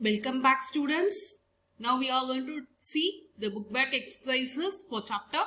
Welcome back, students. Now we are going to see the book back exercises for chapter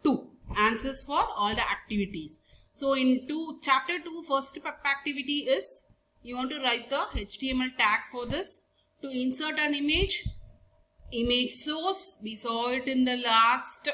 2. Answers for all the activities. So in chapter 2, first activity is you want to write the HTML tag for this. To insert an image source, we saw it in the last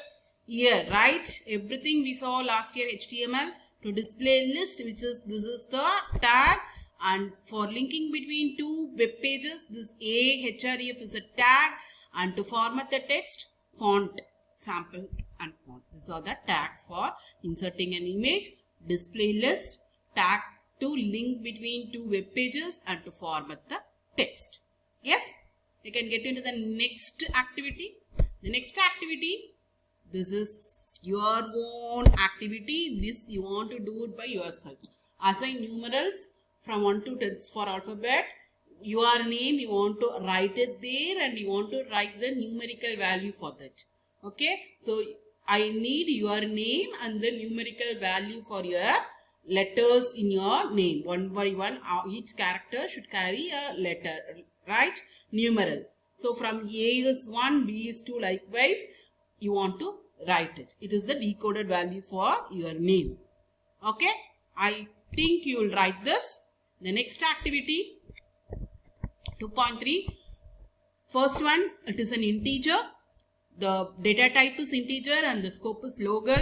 year, right? Everything we saw last year, HTML. To display list, this is the tag. And for linking between two web pages, this href is a tag, and to format the text, font, sample and font. These are the tags for inserting an image, display list, tag to link between two web pages, and to format the text. Yes, you can get into the next activity. The next activity, this is your own activity. This you want to do it by yourself. Assign numerals from 1 to 10 for alphabet. Your name, you want to write it there, and you want to write the numerical value for that. Okay, so I need your name and the numerical value for your letters in your name. One by one, each character should carry a letter, right? Numeral. So from A is 1, B is 2, likewise you want to write it. It is the decoded value for your name. Okay, I think you will write this. The next activity, 2.3, first one, it is an integer. The data type is integer and the scope is local.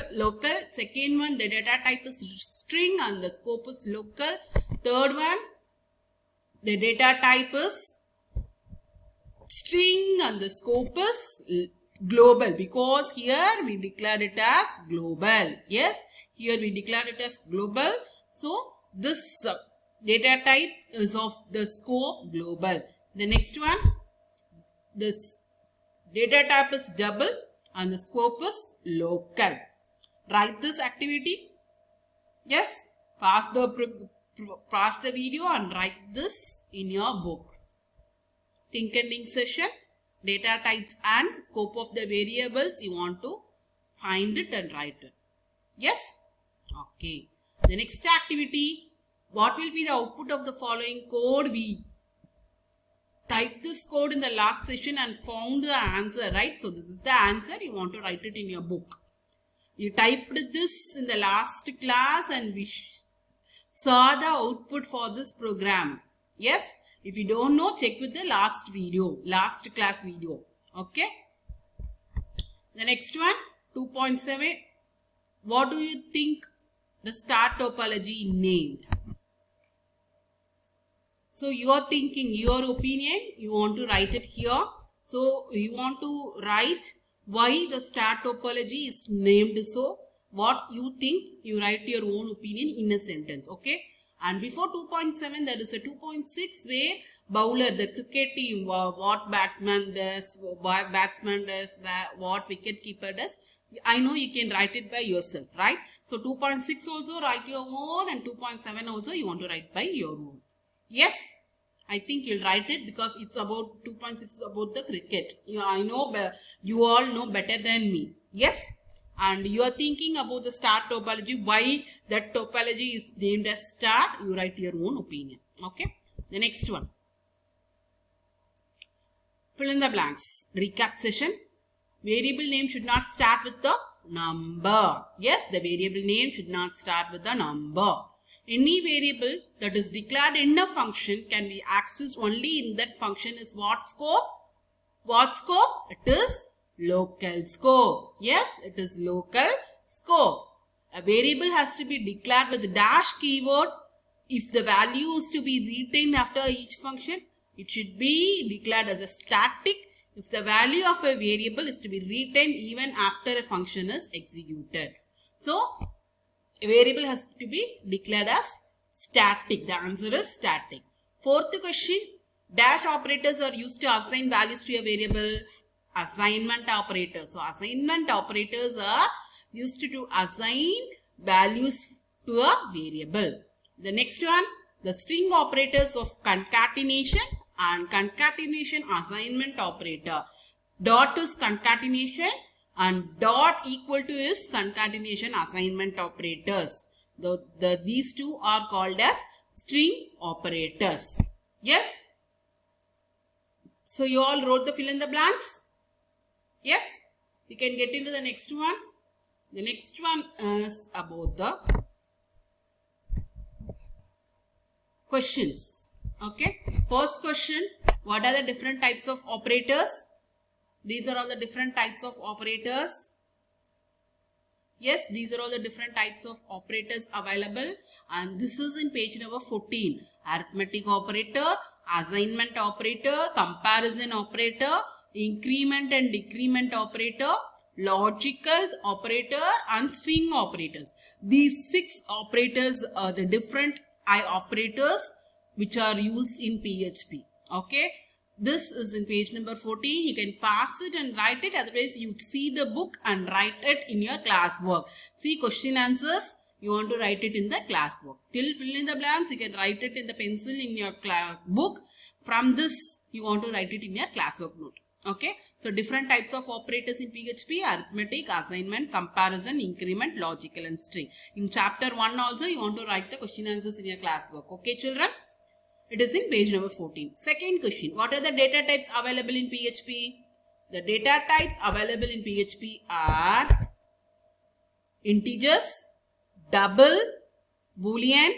Second one, the data type is string and the scope is local. Third one, the data type is string and the scope is global, because here we declare it as global. Yes, here we declare it as global. So this data type is of the scope global. The next one, this data type is double and the scope is local. Write this activity. Yes, pause the video and write this in your book. Think and link session, data types and scope of the variables, you want to find it and write it. Yes? Okay. The next activity, what will be the output of the following code? We typed this code in the last session and found the answer, right? So this is the answer. You want to write it in your book. You typed this in the last class and we saw the output for this program. Yes? If you don't know, check with the last class video. Okay? The next one, 2.7. What do you think the star topology named? So you are thinking your opinion, you want to write it here. So you want to write why the star topology is named so. What you think, you write your own opinion in a sentence. Okay. And before 2.7, there is a 2.6 where bowler, the cricket team, what batsman does, what wicket keeper does. I know you can write it by yourself, right? So 2.6 also write your own, and 2.7 also you want to write by your own. Yes, I think you'll write it because it's about 2.6 is about the cricket. I know you all know better than me. Yes, and you are thinking about the star topology. Why that topology is named as star? You write your own opinion. Okay. The next one. Fill in the blanks. Recap session. Variable name should not start with the number. Yes, the variable name should not start with the number. Any variable that is declared in a function can be accessed only in that function is what scope? What scope? It is local scope. Yes, it is local scope. A variable has to be declared with the dash keyword. If the value is to be retained after each function, it should be declared as a static. If the value of a variable is to be retained even after a function is executed. So, a variable has to be declared as static. The answer is static. Fourth question, dash operators are used to assign values to a variable. Assignment operators. So, assignment operators are used to assign values to a variable. The next one, the string operators of concatenation and concatenation assignment operator. Dot is concatenation and dot equal to is concatenation assignment operators. These two are called as string operators. Yes. So you all wrote the fill in the blanks? Yes? We can get into the next one. The next one is about the questions. Okay. First question, what are the different types of operators? These are all the different types of operators. Yes, these are all the different types of operators available, and this is in page number 14. Arithmetic operator, assignment operator, comparison operator, increment and decrement operator, logical operator and string operators. These 6 operators are the different operators which are used in PHP. Okay. This is in page number 14. You can pass it and write it. Otherwise, you see the book and write it in your classwork. See question answers. You want to write it in the classwork. Till fill in the blanks, you can write it in the pencil in your book. From this, you want to write it in your classwork note. Okay. So, different types of operators in PHP: arithmetic, assignment, comparison, increment, logical and string. In chapter 1 also, you want to write the question answers in your classwork. Okay, children? It is in page number 14. Second question. What are the data types available in PHP? The data types available in PHP are integers, double, boolean,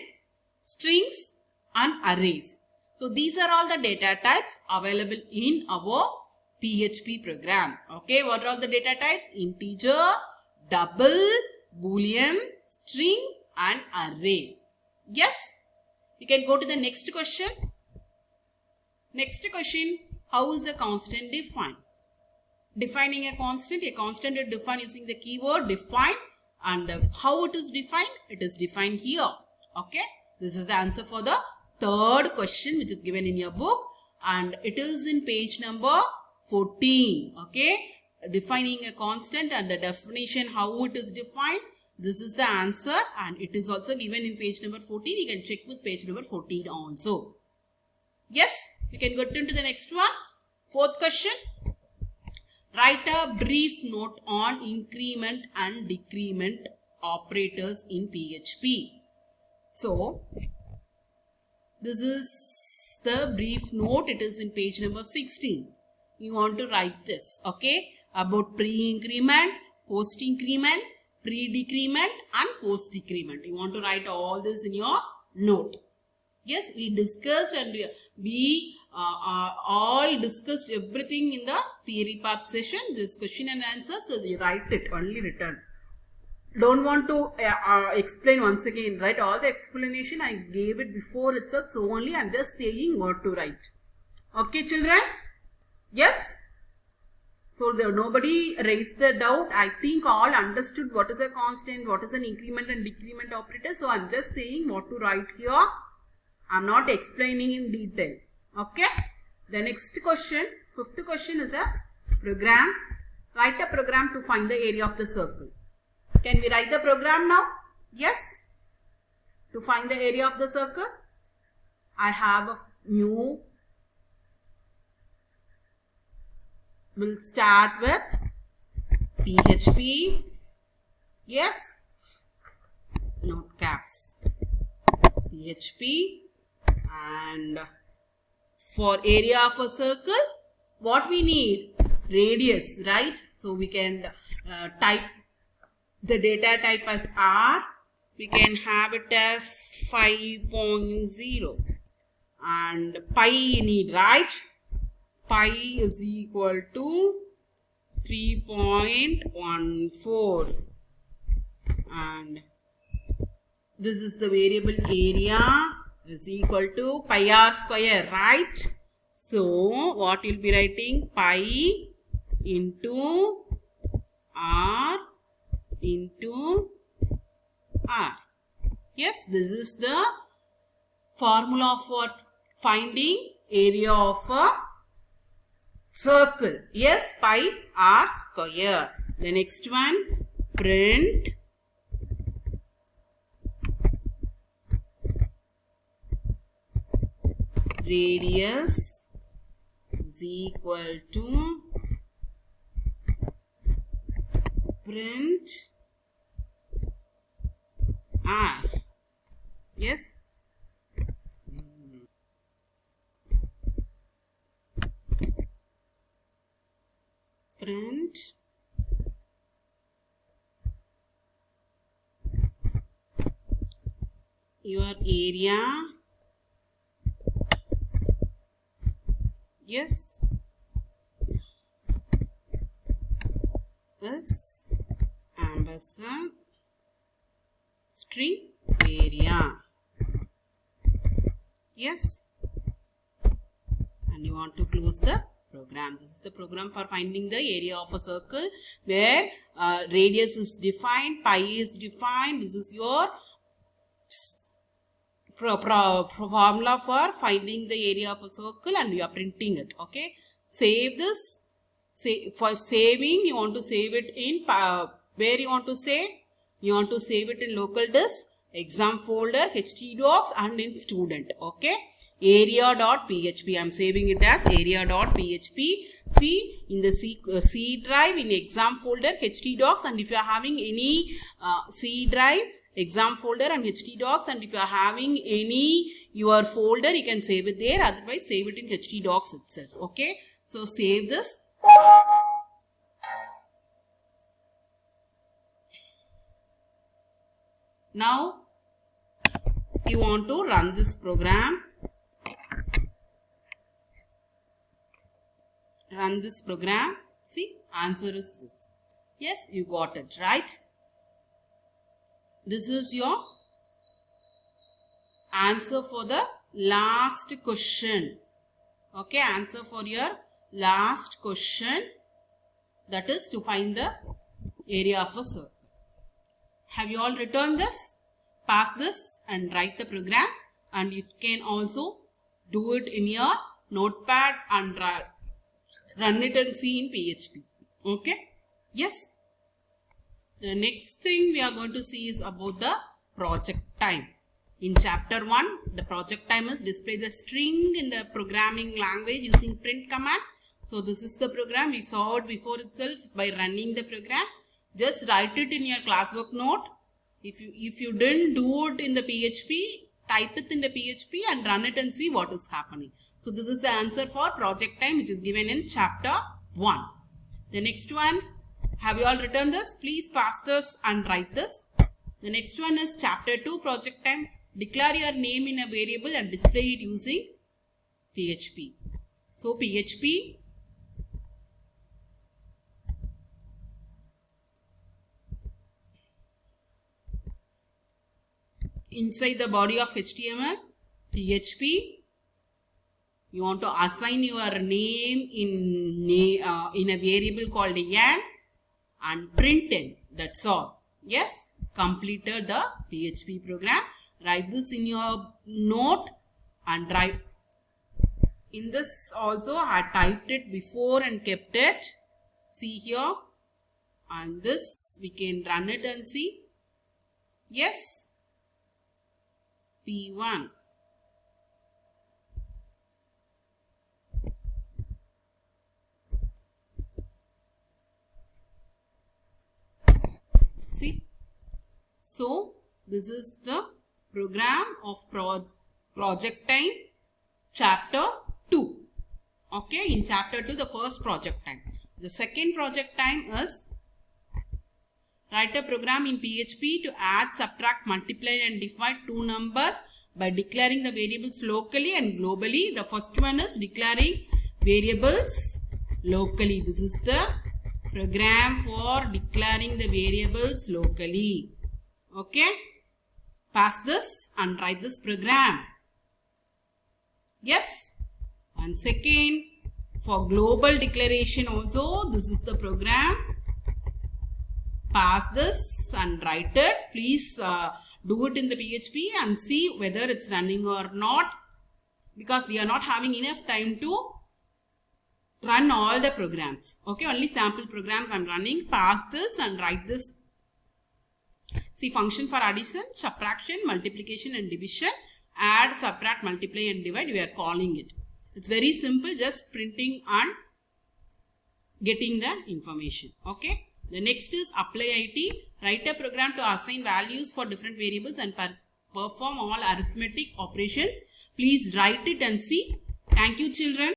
strings and arrays. So these are all the data types available in our PHP program. Okay, what are all the data types? Integer, double, boolean, string and array. Yes? You can go to the next question. Next question, how is a constant defined? Defining a constant is defined using the keyword define, and how it is defined? It is defined here. Okay, this is the answer for the third question which is given in your book, and it is in page number 14. Okay, defining a constant and the definition, how it is defined. This is the answer, and it is also given in page number 14. You can check with page number 14 also. Yes, you can go into the next one. Fourth question. Write a brief note on increment and decrement operators in PHP. So, this is the brief note. It is in page number 16. You want to write this, okay, about pre-increment, post-increment, pre-decrement and post-decrement. You want to write all this in your note. Yes, we discussed and we all discussed everything in the theory part session. This question and answer, so you write it, only written. Don't want to explain once again, right? All the explanation I gave it before itself, so only I am just saying what to write. Okay, children? Yes? So nobody raised the doubt. I think all understood what is a constant, what is an increment and decrement operator. So I am just saying what to write here. I am not explaining in detail. Okay. The next question, fifth question is a program. Write a program to find the area of the circle. Can we write the program now? Yes. To find the area of the circle, I have a new. We'll start with PHP. Yes. Note caps. PHP. And for area of a circle, what we need? Radius, right? So we can type the data type as R. We can have it as 5.0. And pi you need, right? Pi is equal to 3.14, and this is the variable area is equal to pi r square, right? So what you'll be writing? Pi into r into r. Yes, this is the formula for finding area of a circle. Yes, pi r square. The next one, print radius is equal to print r. Yes. print your area. Yes, is ampersand string area. Yes, and you want to close the program. This is the program for finding the area of a circle where radius is defined, pi is defined. This is your formula for finding the area of a circle, and we are printing it. Okay, save this. For saving, you want to save it in where you want to save? You want to save it in local disk, exam folder, htdocs, and in student. Okay, area.php. I am saving it as area.php. See, in the C drive, in exam folder, htdocs, and if you are having any C drive, exam folder and htdocs, and if you are having any your folder, you can save it there. Otherwise, save it in htdocs itself. Okay, so save this. Now you want to run this program. Run this program. See, answer is this. Yes, you got it, right? This is your answer for the last question. Okay, answer for your last question, that is to find the area of a circle. Have you all written this? Pass this and write the program, and you can also do it in your notepad and run it and see in PHP. Okay? Yes. The next thing we are going to see is about the project time. In chapter 1, the project time is display the string in the programming language using print command. So this is the program. We saw it before itself by running the program. Just write it in your classwork note. If you didn't do it in the PHP, type it in the PHP and run it and see what is happening. So this is the answer for project time, which is given in chapter 1. The next one, have you all written this? Please pass this and write this. The next one is chapter 2, project time. Declare your name in a variable and display it using PHP. So PHP, inside the body of HTML, PHP, you want to assign your name in a variable called n and print n. That's all. Yes, completed the PHP program. Write this in your note and write. In this also I typed it before and kept it. See here, and this we can run it and see. Yes, P1. See, so this is the program of project time chapter 2. Okay, in chapter 2, the first project time. The second project time is write a program in PHP to add, subtract, multiply and divide two numbers by declaring the variables locally and globally. The first one is declaring variables locally. This is the program for declaring the variables locally. Okay, pass this and write this program. Yes, and second, for global declaration also, this is the program. Pass this and write it. Please do it in the PHP and see whether it's running or not, because we are not having enough time to run all the programs. Okay, only sample programs I'm running. Pass this and write this. See, function for addition, subtraction, multiplication and division. Add, subtract, multiply and divide, we are calling it. It's very simple, just printing and getting the information. Okay. The next is apply IT. Write a program to assign values for different variables and perform all arithmetic operations. Please write it and see. Thank you, children.